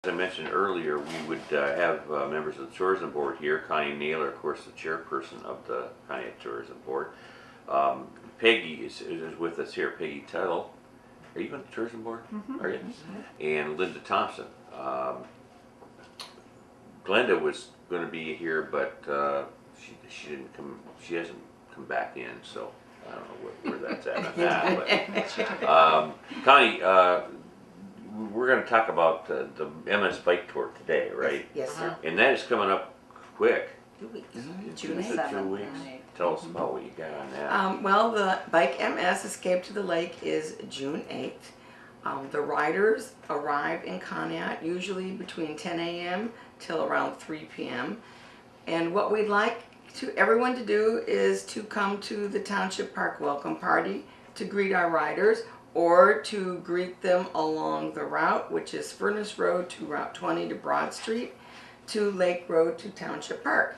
As I mentioned earlier, we would have members of the tourism board here. Connie Naylor, of course, the chairperson of the Connie Tourism Board. Peggy is with us here. Peggy Tuttle. Are you on the tourism board? Mm-hmm. Are you? And Linda Thompson. Glenda was going to be here, but she didn't come. She hasn't come back in, so I don't know where that's at on that. But Connie. We're going to talk about the MS Bike Tour today, right? Yes, sir. And that is coming up quick. 2 weeks. June 7th. 2 weeks. Tell us about what you got on that. Well, the Bike MS Escape to the Lake is June 8th. The riders arrive in Conneaut usually between 10 a.m. till around 3 p.m. And what we'd like everyone to do is to come to the Township Park Welcome Party to greet our riders, or to greet them along the route, which is Furnace Road to Route 20 to Broad Street to Lake Road to Township Park.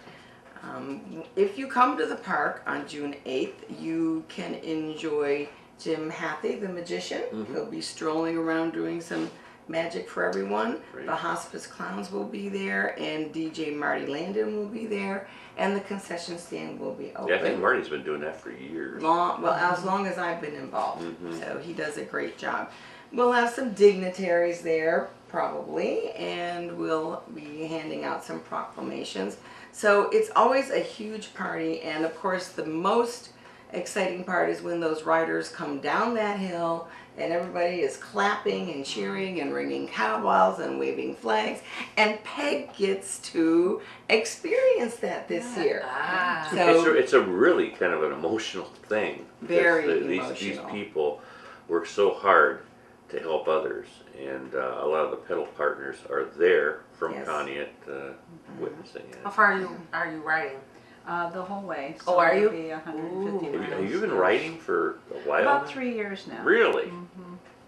If you come to the park on June 8th, you can enjoy Jim Hathey, the magician. He'll be strolling around doing some magic for everyone. Great. The Hospice Clowns will be there, and DJ Marty Landon will be there, and the concession stand will be open. Yeah, I think Marty's been doing that for years. As long as I've been involved. So he does a great job. We'll have some dignitaries there, probably, and we'll be handing out some proclamations. So it's always a huge party, and of course the most exciting part is when those riders come down that hill and everybody is clapping and cheering and ringing cowbells and waving flags, and Peg gets to experience that this year. So it's a really kind of an emotional thing. Very emotional. These people work so hard to help others, and a lot of the pedal partners are there from Conneaut witnessing it. How far are you riding? The whole way. So Oh, are you? it'll be 150 miles. Have you been riding for a while? About now? 3 years now. Really?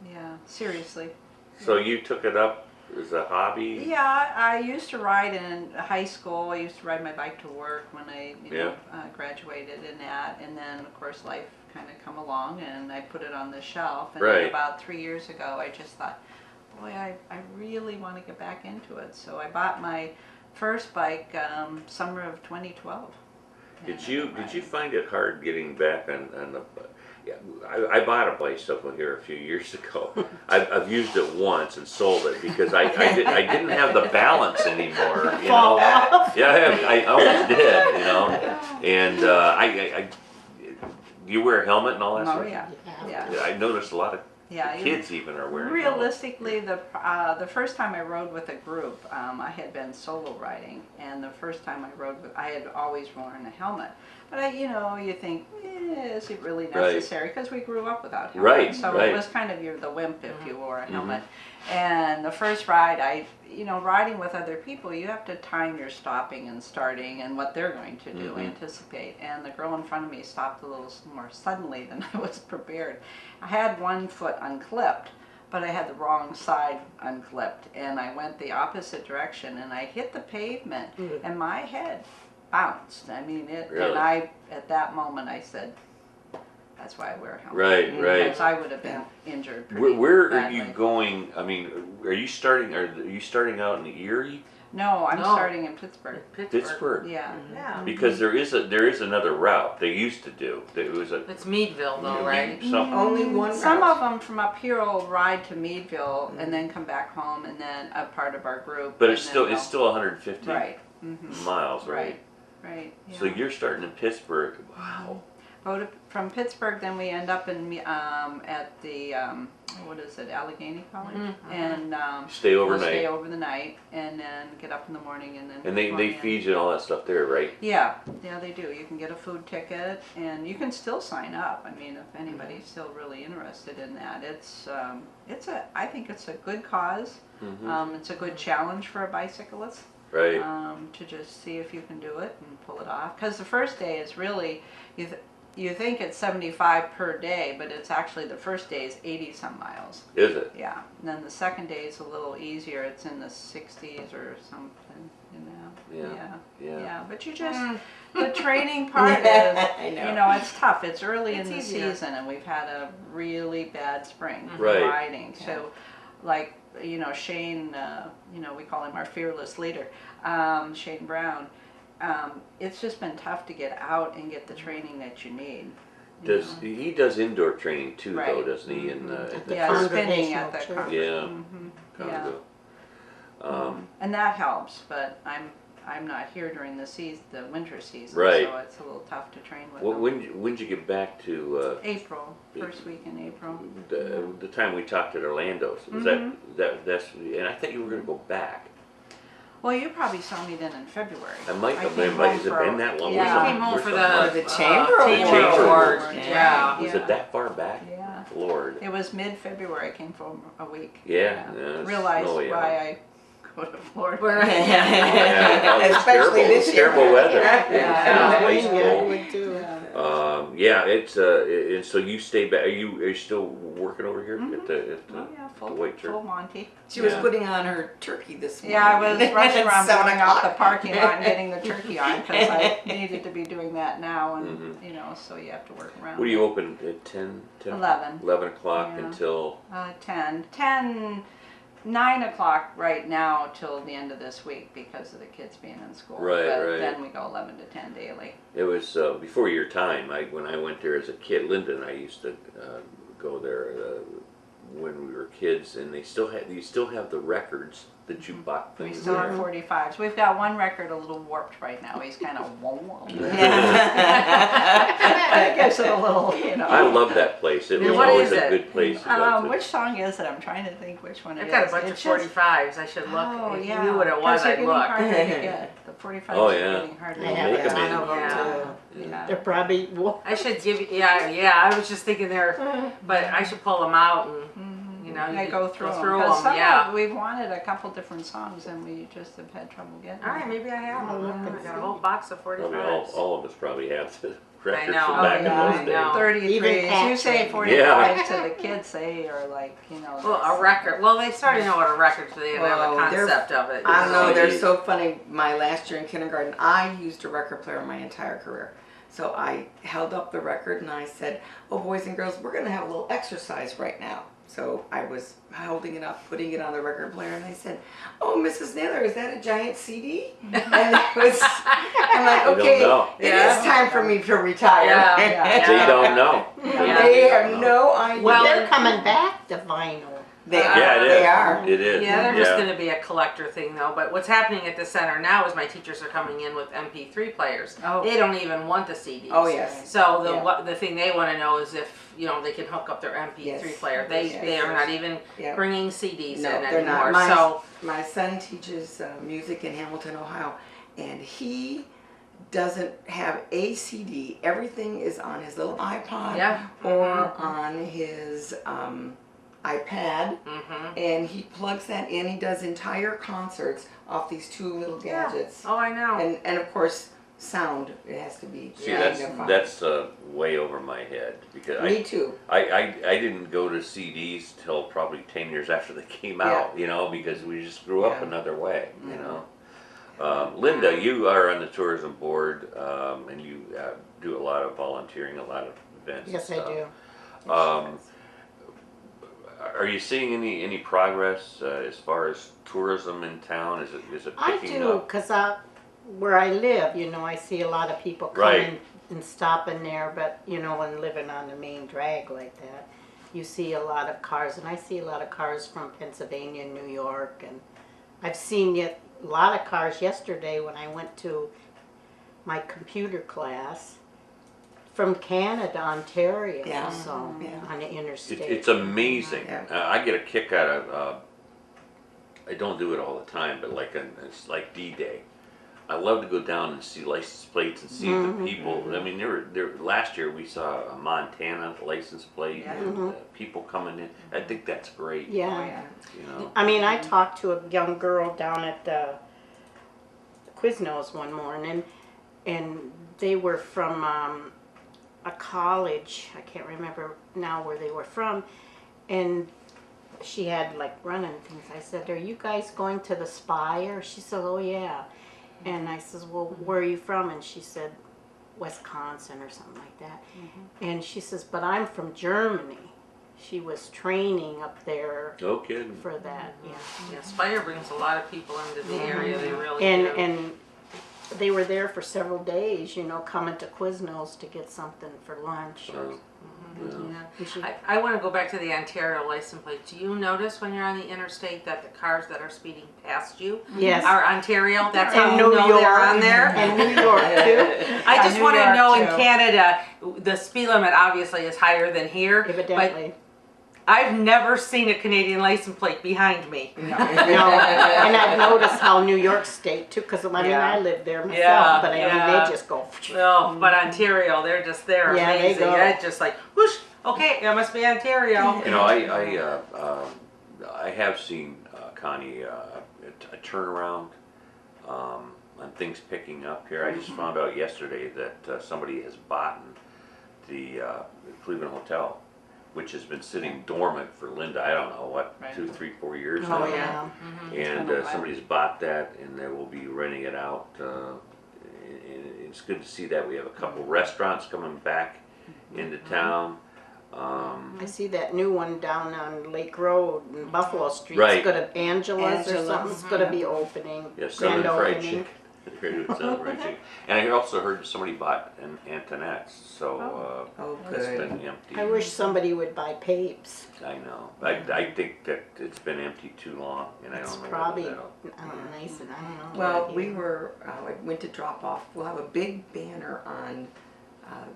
Yeah, seriously. So you took it up as a hobby? Yeah, I used to ride in high school. I used to ride my bike to work when I graduated in that. And then, of course, life kind of come along and I put it on the shelf. And then about 3 years ago, I just thought, boy, I really want to get back into it. So I bought my first bike summer of 2012. Did you find it hard getting back on the? Yeah, I bought a bicycle here a few years ago. I've used it once and sold it because I didn't have the balance anymore. You know. Yeah, I almost did. You know, and you wear a helmet and all that. Oh stuff? yeah. I noticed a lot of Yeah, kids even are wearing. Realistically, the first time I rode with a group, I had been solo riding, and the first time I rode with, I had always worn a helmet. But you think, is it really necessary? Because we grew up without helmets, so it was kind of the wimp if you wore a helmet. And the first ride, riding with other people, you have to time your stopping and starting and what they're going to do, anticipate. And the girl in front of me stopped a little more suddenly than I was prepared. I had one foot unclipped, but I had the wrong side unclipped, and I went the opposite direction, and I hit the pavement, and my head bounced. I mean, and at that moment, I said, that's why I wear a helmet. Right. Because I would have been injured pretty Where badly. are you going? I mean, are you starting out in Erie? No, I'm starting in Pittsburgh. Pittsburgh. Yeah. Because there is another route they used to do. It's Meadville though, right? Only one route. Some of them from up here will ride to Meadville and then come back home, and then a part of our group. But it's still 150 miles, right? Right. Yeah. So you're starting in Pittsburgh. Wow. From Pittsburgh, then we end up in at the what is it, Allegheny College, and stay overnight. We'll stay over the night, and then get up in the morning, and then. And they feed you and all that stuff there, right? Yeah, they do. You can get a food ticket, and you can still sign up. I mean, if anybody's still really interested in that, I think it's a good cause. It's a good challenge for a bicyclist. Right. To just see if you can do it and pull it off. Because the first day is really, you think it's 75 per day, but it's actually, the first day is 80 some miles. Is it? Yeah. And then the second day is a little easier. It's in the 60s or something, Yeah. But you just, the training part is, it's tough. It's early in the season, and we've had a really bad spring for riding. So like, you know, Shane, you know, we call him our fearless leader, Shane Brown. It's just been tough to get out and get the training that you need. He does indoor training too, though, Right. doesn't he? In at the Yeah, spinning at the Congregational church. yeah, yeah. Congo. And that helps, but I'm not here during the season, the winter season, Right. so it's a little tough to train with Well, them. when'd you get back to April, first week in April. the time we talked at Orlando's? Was that's and I think you were going to go back. Well, you probably saw me then in February. I might have came been, but home has it for- been that long? Yeah. We came home for the chamber chamber award. award. Yeah. Was it that far back? Yeah. Lord. It was mid-February. I came for a week. Yeah. it's Realized snowy out. why I go to Florida. Yeah, it's Especially terrible. this It's year. terrible weather. Yeah. Ice Yeah, I cold. would too. Yeah, it's and so you stay back. Are you still working over here at the Oh yeah, the White Church? full Monty. She was Yeah. putting on her turkey this morning. Yeah, I was rushing At around 7 blowing out the o'clock. parking lot and getting the turkey on because I needed to be doing that now, and you know, so you have to work around. What do you open at 10? 11. 11 o'clock Yeah. until 9 o'clock right now till the end of this week because of the kids being in school. Right, but right. then we go 11 to 10 daily. it was before your time. When I went there as a kid, Linda and I used to go there when we were kids, and you still have the records that you bought We things still have there. 45s. We've got one record a little warped right now. He's kind of It gives it a little, you know. I love that place. It Yeah, was what always is a it? good place to go to. Which song is it? I'm trying to think which one it I've is. got a bunch of It's just- 45s. I should look. Oh, If yeah. you knew what it was, 'Cause they're I'd getting look. harder to get. The 45s Oh, are yeah. getting harder I to have Make a 'em ton in. of them Yeah. too. Yeah. They're probably, I should give you, yeah, I was just thinking there, but I should pull them out and, you know, you I could go through them. yeah. We've wanted a couple different songs and we just have had trouble getting All right, them. maybe I have I'll them. look and I got a see. whole box of Probably 45s. all of us probably have the records know. from Oh, back yeah, in I those know. days. 33. Even As you say Patrick. 45 to the kids, they are like, you know. Well, that's- a record. Well, they sort of know what a record, so they didn't have Well, a they're- concept of it. I don't know, CD. they're so funny. My last year in kindergarten, I used a record player my entire career. So I held up the record and I said, oh, boys and girls, we're going to have a little exercise right now. So I was holding it up, putting it on the record player, and they said, oh, Mrs. Naylor, is that a giant CD? And it was, I'm like, They don't okay, know. it Yeah. is time for me to retire. Yeah, yeah. They don't know. They have no idea. Well, they're coming back to vinyl. They are. Yeah, it is. They are. It is. Yeah, they're just going to be a collector thing, though. But what's happening at the center now is my teachers are coming in with MP3 players. Oh. They don't even want the CDs. Oh, yes. So Yeah. the thing they want to know is if they can hook up their MP3 Yes. player. They Yes. they are not even Yeah. bringing CDs No, in they're anymore. not. So My son teaches music in Hamilton, Ohio, and he doesn't have a CD. Everything is on his little iPod Yeah. or on his iPad, mhm. and he plugs that in. He does entire concerts off these two little gadgets, Oh, I know. and of course sound. It has to be See, Yeah. magnified. that's way over my head because Me too. I didn't go to CDs till probably 10 years after they came out, because we just grew up Yeah. another way, Linda, you are on the tourism board, and you do a lot of volunteering, a lot of events. Yes, and I stuff. do. Are you seeing any progress as far as tourism in town? Is it I picking do, up? because where I live, I see a lot of people Right. coming and stopping there, but, and living on the main drag like that, you see a lot of cars, and I see a lot of cars from Pennsylvania and New York, and I've seen a lot of cars yesterday when I went to my computer class from Canada, Ontario, Yeah. so Yeah. on the interstate. It's amazing. Yeah. I get a kick out of. I don't do it all the time, but it's like D-Day. I love to go down and see license plates and see the people. I mean, there. Last year we saw a Montana license plate Yeah. and people coming in. I think that's great. Yeah. Oh, yeah. I mean, I talked to a young girl down at the Quiznos one morning, and they were from a college. I can't remember now where they were from, and she had like running things. I said, "Are you guys going to the Spire?" She said, "Oh yeah." And I says, "Well, where are you from?" And she said, "Wisconsin or something like that." And she says, "But I'm from Germany." she was training up there No kidding. for that. Yeah. Yeah, Spire brings a lot of people into the area. They really And do. and they were there for several days, coming to Quiznos to get something for lunch. Yeah. And she- I want to go back to the Ontario license plate. Do you notice when you're on the interstate that the cars that are speeding past you Yes. are Ontario? That's And how you New know they're York. on there. And New York too, I just New want to York, know in too. Canada, the speed limit obviously is higher than here. But evidently. I've never seen a Canadian license plate behind me. No, and I've noticed how New York State too, because Yeah. I live there myself, Yeah, but I mean, yeah. they just go. Well, but Ontario, they're just there, Yeah, they amazing. go. It's just like, whoosh, okay, that must be Ontario. You know, I have seen, Connie, a turnaround on things picking up here. I just found out yesterday that somebody has bought the Cleveland Hotel, which has been sitting dormant for Linda, I don't know, what, Right. 2, 3, 4 years Oh now. yeah. And Wow. somebody's bought that, and they will be renting it out. It's good to see that. We have a couple restaurants coming back into town. I see that new one down on Lake Road and Buffalo Street. Right. It's gonna Angela's or Angela's, something. It's gonna be opening. Yeah, Southern grand Fried opening. Chicken. Southern Fried Chicken. And I also heard somebody bought an Antoinette's, so Oh, it's good. been empty. I wish somebody would buy Papes. I know. I think that it's been empty too long, and I It's don't know. probably whether nice, and I don't know. Well, what we idea. were, I went to drop off, we'll have a big banner on,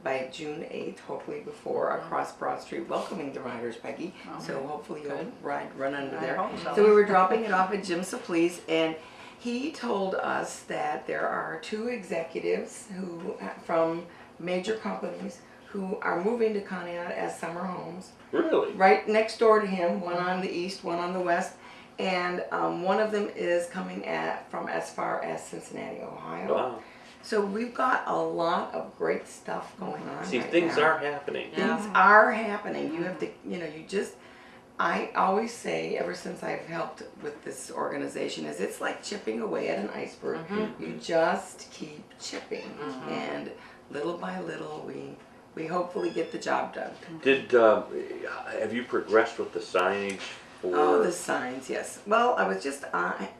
by June 8th, hopefully before, across Broad Street, welcoming the riders, Peggy. So hopefully you'll Good. run under I there. hope so. So we were dropping it off at Jim Suplee's, and he told us that there are 2 executives who, from major companies, who are moving to Conneaut as summer homes. Really? Right next door to him, one on the east, one on the west, and one of them is coming from as far as Cincinnati, Ohio. Wow. So we've got a lot of great stuff going on. See, right things now. are happening. Yeah. Things are happening. You have to, I always say, ever since I've helped with this organization, is it's like chipping away at an iceberg. You just keep chipping, and little by little, we hopefully get the job done. Have you progressed with the signage for? Oh, the signs, yes. Well, I was just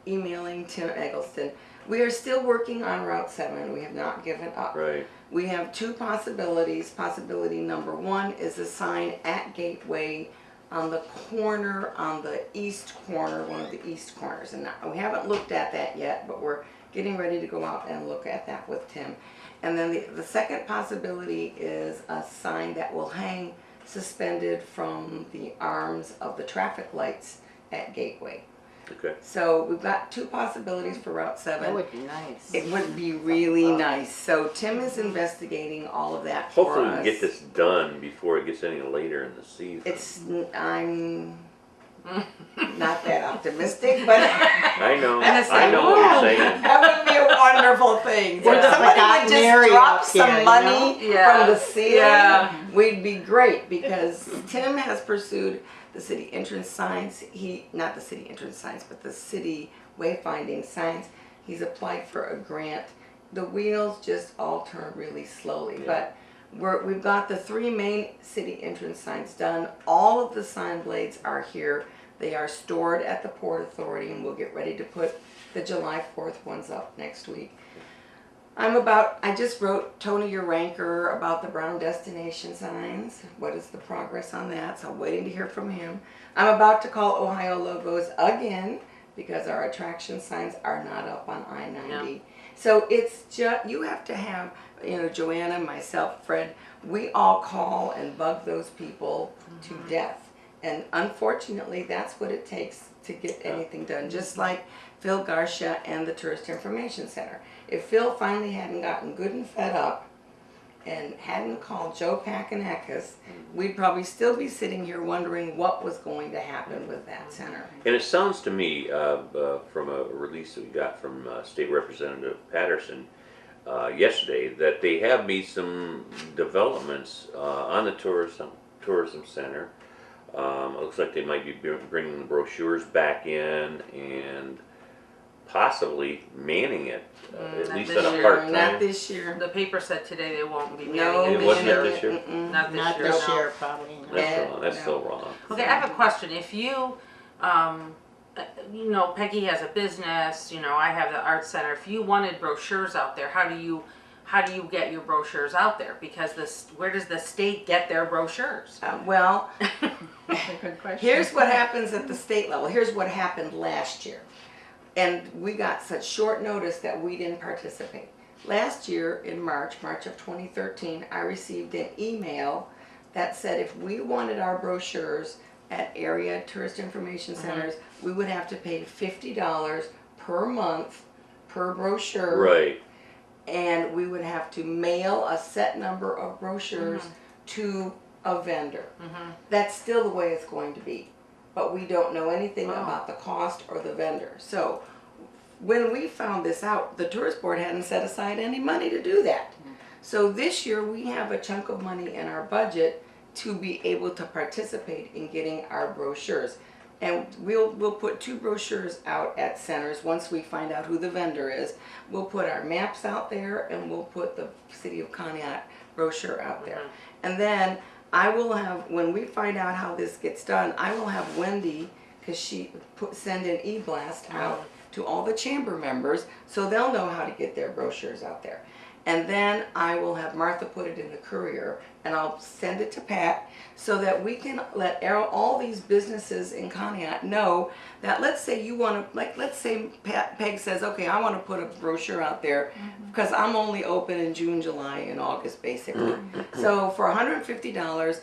emailing Tim Eggleston. We are still working on Route 7. We have not given up. Right. We have 2 possibilities. Possibility number 1 is a sign at Gateway on the corner, on the east corner, one of the east corners. And we haven't looked at that yet, but we're getting ready to go out and look at that with Tim. And then the second possibility is a sign that will hang suspended from the arms of the traffic lights at Gateway. Okay. So we've got 2 possibilities for Route 7. That would be nice. It would be really nice. So Tim is investigating all of that for Hopefully we us. can get this done before it gets any later in the season. I'm not that optimistic, but I know. And it's I like, know what you're woo, saying. that would be a wonderful thing. We're If the somebody forgotten would just area drop up some here, money Yeah. from the ceiling, Yeah. we'd be great, because Tim has pursued the city entrance signs. Not the city entrance signs, but the city wayfinding signs. He's applied for a grant. The wheels just all turn really slowly, but we've got the 3 main city entrance signs done. All of the sign blades are here. They are stored at the Port Authority, and we'll get ready to put the July 4th ones up next week. I just wrote Tony Uranker about the Brown Destination signs. What is the progress on that? So I'm waiting to hear from him. I'm about to call Ohio Logos again, because our attraction signs are not up on I-90. Yeah. So it's just, you have to have, Joanna, myself, Fred, we all call and bug those people to death. And unfortunately, that's what it takes to get anything done. Just like Phil Garcia and the Tourist Information Center. If Phil finally hadn't gotten good and fed up and hadn't called Joe Pakanakis, we'd probably still be sitting here wondering what was going to happen with that center. And it sounds to me, from a release that we got from State Representative Patterson yesterday, that they have made some developments on the tourism center. It looks like they might be bringing the brochures back in and possibly manning it, at not least this on a year. part-time. Not this year. The paper said today they won't be No, manning It it wasn't this year. this year? Not this Not year. this no. year, probably. No. That's Yeah, wrong, that's no. still wrong. Okay, I have a question. If you, you know, Peggy has a business, you know, I have the art center. If you wanted brochures out there, how do you get your brochures out there? Because where does the state get their brochures? Well, That's a good question. here's what happens at the state level. Here's what happened last year. And we got such short notice that we didn't participate. Last year in March of 2013, I received an email that said if we wanted our brochures at area tourist information centers, we would have to pay $50 per month per brochure. Right, And we would have to mail a set number of brochures to a vendor. That's still the way it's going to be. But we don't know anything about the cost or the vendor. So when we found this out, the tourist board hadn't set aside any money to do that. So this year we have a chunk of money in our budget to be able to participate in getting our brochures. And we'll put 2 brochures out at centers once we find out who the vendor is. We'll put our maps out there and we'll put the City of Conneaut brochure out there. And then I will have, when we find out how this gets done, I will have Wendy, because she send an e-blast out to all the chamber members so they'll know how to get their brochures out there. And then I will have Martha put it in the Courier and I'll send it to Pat so that we can let all these businesses in Conneaut know that, let's say you want to, like, let's say Peg says, okay, I want to put a brochure out there because I'm only open in June, July, and August basically. So for $150,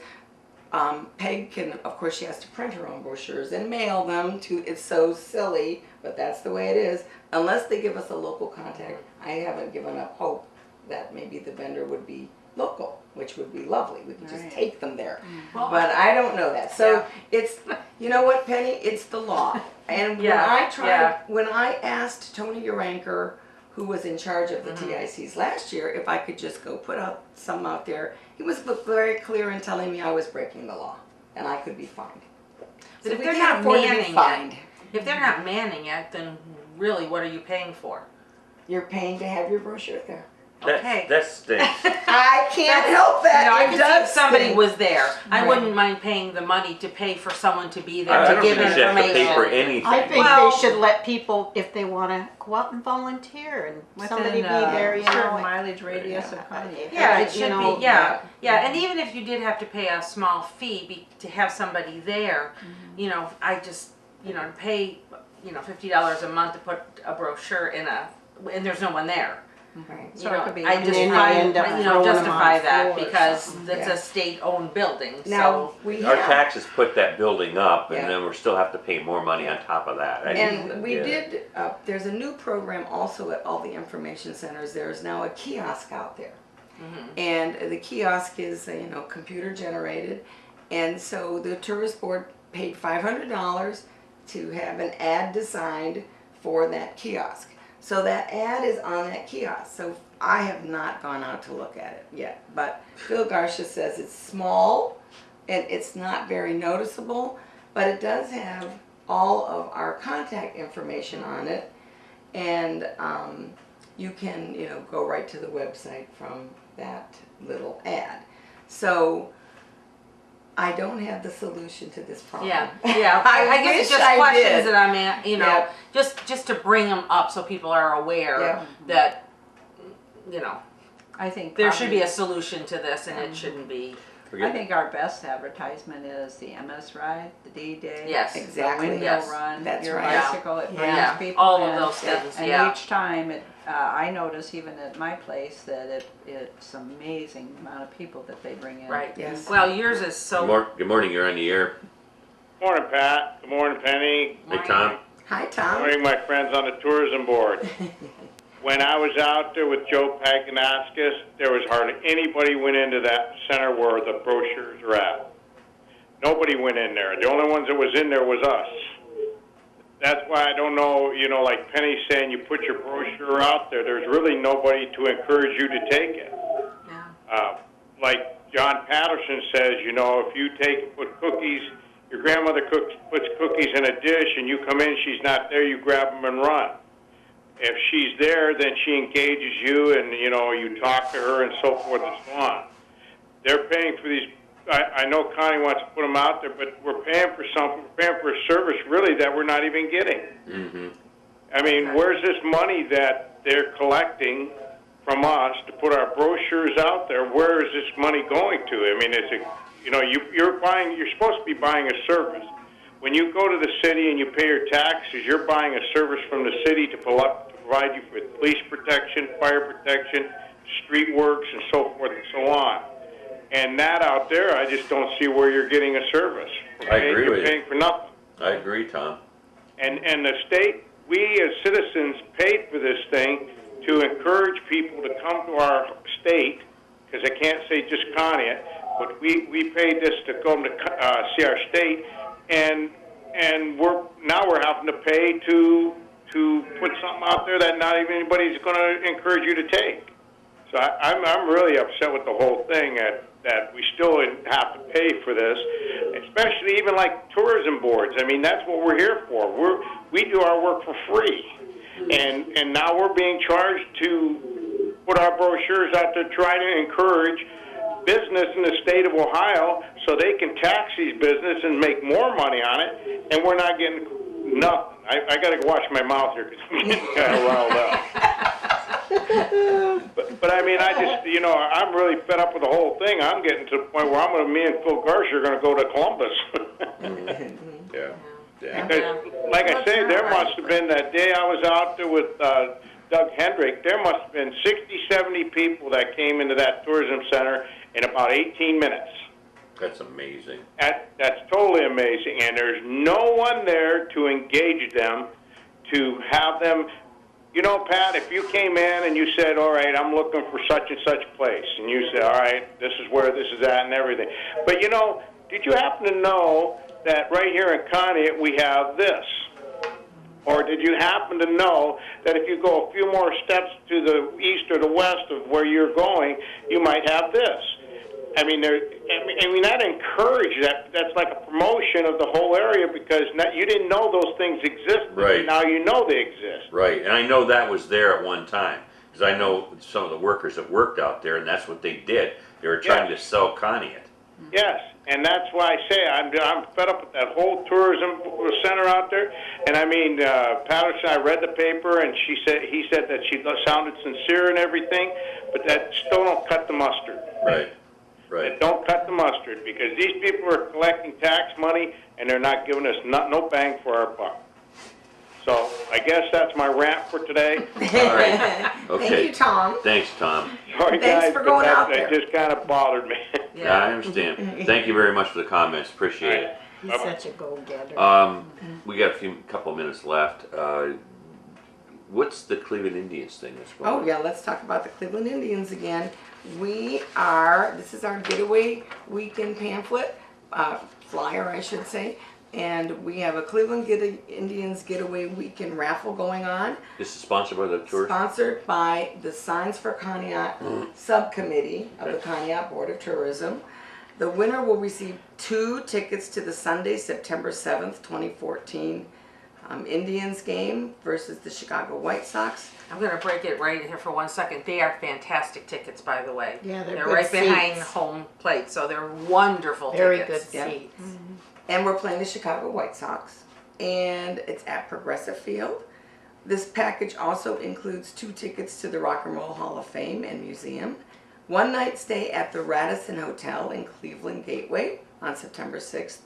Peg can, of course she has to print her own brochures and mail them to, it's so silly, but that's the way it is. Unless they give us a local contact, I haven't given up hope that maybe the vendor would be local, which would be lovely. We could just take them there. Well, But I don't know that. So it's, you know what, Penny? It's the law. And when I tried, when I asked Tony Uranker, who was in charge of the TICs last year, if I could just go put out some out there, he was very clear in telling me I was breaking the law and I could be fined. But So if we they're can't not afford to be manning fined. if they're not manning it, then really, what are you paying for? You're paying to have your brochure there. Okay. that stinks. I can't help that. You know, I It could see does if somebody stink. was there. I Right. wouldn't mind paying the money to pay for someone to be there I to don't give think you should have to information. pay for anything. I think Well- they should let people, if they want to, go out and volunteer and somebody be there, you certain know. mileage radius of Conneaut. Yeah, You it should know, be. Yeah, and even if you did have to pay a small fee to have somebody there, you know, I just, you know, to pay, you know, $50 a month to put a brochure in and there's no one there. Right. So You it know, could be. I And then just they find, end up you know, throwing them justify on the that floor or because something. it's Yeah. a state-owned building. Now, So we Our have, taxes put that building up and Yeah. then we still have to pay more money on top of that. I and didn't we get it. did, there's a new program also at all the information centers. There's now a kiosk out there. And the kiosk is, you know, computer generated. And so the tourist board paid $500 to have an ad designed for that kiosk. So that ad is on that kiosk. So I have not gone out to look at it yet. But Phil Garcia says it's small and it's not very noticeable, but it does have all of our contact information on it. And you can, you know, go right to the website from that little ad. So I don't have the solution to this problem. yeah. I I guess it's wish just I questions did. that I'm, you know, Yeah. just to bring them up so people are aware Yeah. that, you know, I think there should be a probably- solution to this, and it shouldn't be. I think our best advertisement is the MS ride, the D-Day. Yes. Exactly. The windmill Yes. run, That's your right. bicycle, it brings Yeah. people All in. of those things. And Yeah. each time, I notice even at my place that it's amazing amount of people that they bring in. Right. Yes. Well, yours is so. Good morning, you're on the air. Morning, Pat. Good morning, Penny. Hey, Tom. Hi, Good Tom. morning, my friends on the tourism board. When I was out there with Joe Paganaskis, there was hardly anybody went into that center where the brochures are at. Nobody went in there. The only ones that was in there was us. That's why I don't know, you know, like Penny's saying, you put your brochure out there, there's really nobody to encourage you to take it. Yeah. Like John Patterson says, you know, if you put cookies, your grandmother puts cookies in a dish and you come in, she's not there, you grab them and run. if she's there, then she engages you, and you know you talk to her and so forth and so on. They're paying for these. I know Connie wants to put them out there, but we're paying for something. We're paying for a service really that we're not even getting. Mm-hmm. I mean, where's this money that they're collecting from us to put our brochures out there? Where is this money going to? I mean, it's a, you know, you're buying. You're supposed to be buying a service. When you go to the city and you pay your taxes, you're buying a service from the city to provide you with police protection, fire protection, street works, and so forth and so on. And that out there, I just don't see where you're getting a service. I agree You're with you. paying for nothing. I agree, Tom. And the state, we as citizens paid for this thing to encourage people to come to our state, because I can't say just Conneaut, but we paid this to come to see our state, and we're having to pay to put something out there that not even anybody's going to encourage you to take. So I'm really upset with the whole thing that we still have to pay for this, especially even like tourism boards. I mean, that's what we're here for. We do our work for free, and now we're being charged to put our brochures out to try to encourage business in the state of Ohio so they can tax these businesses and make more money on it, and we're not getting nothing. I got to wash my mouth here because I'm getting kind of riled up. But I mean, I just, you know, I'm really fed up with the whole thing. I'm getting to the point where me and Phil Garcia are going to go to Columbus. Yeah. Yeah. Because, like I say, there must have been that day I was out there with Doug Hendrick, there must have been 60, 70 people that came into that tourism center in about 18 minutes. That's amazing. That's totally amazing. And there's no one there to engage them, to have them. You know, Pat, if you came in and you said, all right, I'm looking for such and such place, and you said, all right, this is where this is at and everything. But, you know, did you happen to know that right here in Conneaut we have this? Or did you happen to know that if you go a few more steps to the east or the west of where you're going, you might have this? I mean, that encouraged that. That's like a promotion of the whole area because you didn't know those things existed. Right. Now you know they exist. Right, and I know that was there at one time because I know some of the workers that worked out there, and that's what they did. They were trying to sell Conneaut. Yes, and that's why I say I'm fed up with that whole tourism center out there. And I mean, Patterson, I read the paper, and he said that she sounded sincere and everything, but that still don't cut the mustard. Right. Right. Don't cut the mustard because these people are collecting tax money and they're not giving us no bang for our buck. So I guess that's my rant for today. All right. Okay. Thank you, Tom. Thanks, Tom. Sorry, Thanks guys, for going out that there. just kind of bothered me. Yeah, I understand. Thank you very much for the comments. Appreciate it. He's such a go-getter. We got couple minutes left. What's the Cleveland Indians thing this Oh morning? yeah, let's talk about the Cleveland Indians again. This is our getaway weekend pamphlet, flyer I should say, and we have a Cleveland Indians getaway weekend raffle going on. This is sponsored by the tourist? Sponsored by the Signs for Conneaut subcommittee of the Conneaut Board of Tourism. The winner will receive 2 tickets to the Sunday, September 7th, 2014 Indians game versus the Chicago White Sox. I'm going to break it right here for 1 second. They are fantastic tickets, by the way. Yeah, they're they're good right behind seats. home plate, so they're wonderful Very good tickets. Yeah. seats. And we're playing the Chicago White Sox. And it's at Progressive Field. This package also includes 2 tickets to the Rock and Roll Hall of Fame and Museum, 1 night stay at the Radisson Hotel in Cleveland Gateway on September 6th,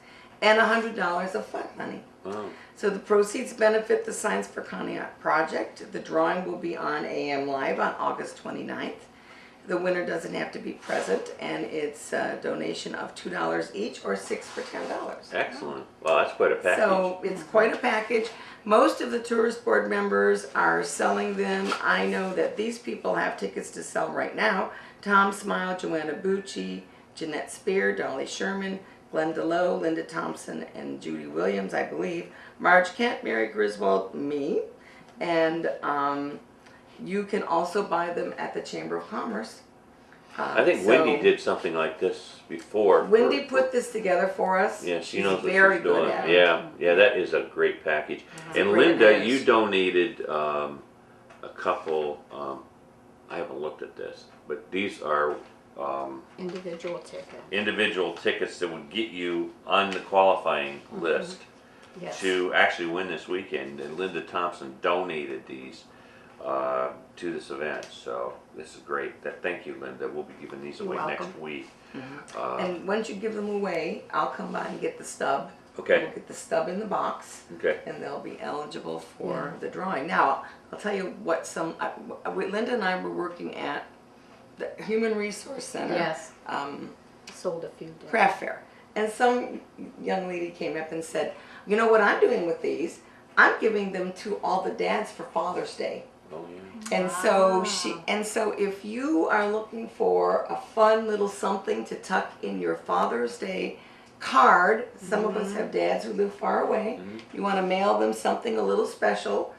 and $100 of fund money. Oh. So the proceeds benefit the Signs for Conneaut project. The drawing will be on AM Live on August 29th. The winner doesn't have to be present, and it's a donation of $2 each or 6 for $10. Excellent. Well, that's quite a package. So it's quite a package. Most of the tourist board members are selling them. I know that these people have tickets to sell right now. Tom Smile, Joanna Bucci, Jeanette Spear, Dolly Sherman, Glenda Lowe, Linda Thompson, and Judy Williams, I believe. Marge Kent, Mary Griswold, me. And you can also buy them at the Chamber of Commerce. I think Wendy did something like this before. Wendy put this together for us. Yeah, she She's knows what very she's good doing. at it. Yeah, that is a great package. a And great Linda, package. you donated a couple, I haven't looked at this, but these are Individual ticket. individual tickets that would get you on the qualifying list Yes. to actually win this weekend. And Linda Thompson donated these to this event, so this is great. Thank you, Linda. We'll be giving these away You're next welcome. week. And once you give them away, I'll come by and get the stub. Okay. We'll get the stub in the box, Okay. and they'll be eligible for the drawing. Now, I'll tell you what Linda and I were working at the Human Resource Center. Yes. Sold a few. Craft fair. And some young lady came up and said, you know what I'm doing with these? I'm giving them to all the dads for Father's Day. Oh, yeah. And so if you are looking for a fun little something to tuck in your Father's Day card, some of us have dads who live far away, you want to mail them something a little special,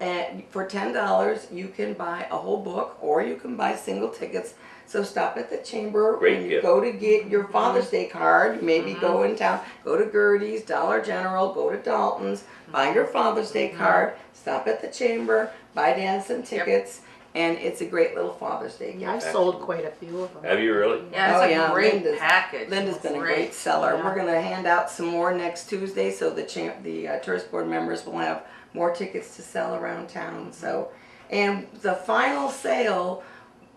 and for $10 you can buy a whole book or you can buy single tickets. So stop at the chamber Great when you gift. go to get your Father's Day card. Maybe go in town, go to Gertie's, Dollar General, go to Dalton's, buy your Father's Day card, stop at the chamber, buy Dan some tickets, and it's a great little Father's Day gift. I sold quite a few of them. Have you really? Yeah, it's Oh, a yeah, great Linda's- package. Linda's It's been a great seller. Yeah. We're going to hand out some more next Tuesday, so the tourist board members will have more tickets to sell around town. So, and the final sale,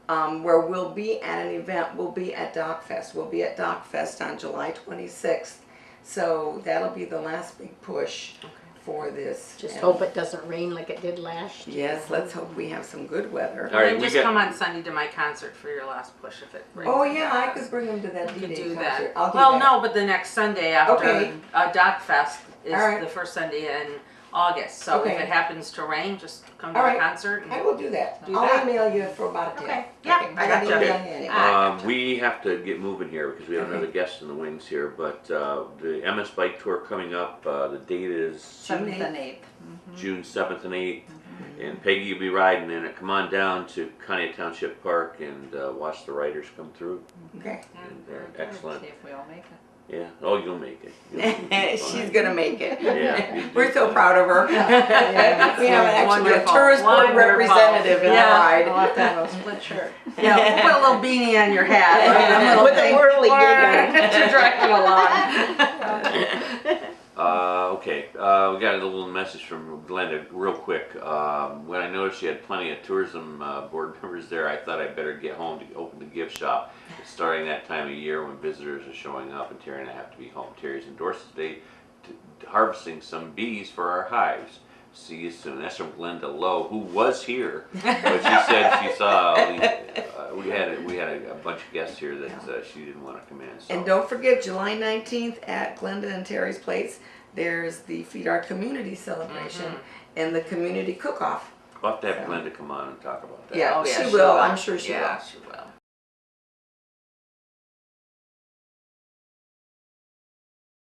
where we'll be at an event, will be at DocFest. We'll be at DocFest on July 26th. So that'll be the last big push for this. Just And hope it doesn't rain like it did last year. yes, let's hope we have some good weather. All right, And we just got- come on Sunday to my concert for your last push if it rains. Oh yeah, I could bring them to that You could D-Day do concert. that. I'll do Well, that. no, but the next Sunday after Okay. Doc Fest is All right. the first Sunday in August. So Okay. if it happens to rain, just come to All the right. concert. I And, will do that. Do I'll that. email you for about a day. Okay. Yeah, I I'll gotcha. email you Okay. anyway. We have to get moving here because we have Okay. another guest in the wings here. But the MS Bike Tour coming up. The date is 7th and 8th. June 7th and 8th. And Peggy will be riding in it. Come on down to Conneaut Township Park and watch the riders come through. Okay. And, very good. excellent. See if we all make it. Yeah. Oh, you'll make it. You'll be She's fine. gonna make it. Yeah, you We're do so fine. proud of her. We have actually a Wonderful. tourist board Wonderful. representative in the Yeah. I'll ride. have to have a split shirt. Yeah, we'll put a little beanie on your hat. Right? A little With a thing whirly to direct you along. Okay, we got a little message from Glenda real quick. When I noticed she had plenty of tourism board members there, I thought I'd better get home to open the gift shop. It's starting that time of year when visitors are showing up and Terry and I have to be home. Terry's endorsed today harvesting some bees for our hives. See you soon. That's from Glenda Lowe, who was here, but she said she saw we had a bunch of guests here that she didn't want to come in. So. And don't forget, July 19th at Glenda and Terry's Place, there's the Feed Our Community celebration and the community cook-off. We'll have to have Glenda come on and talk about that. Yeah, Oh, yeah, she will. I'm sure she Yeah, will. she will.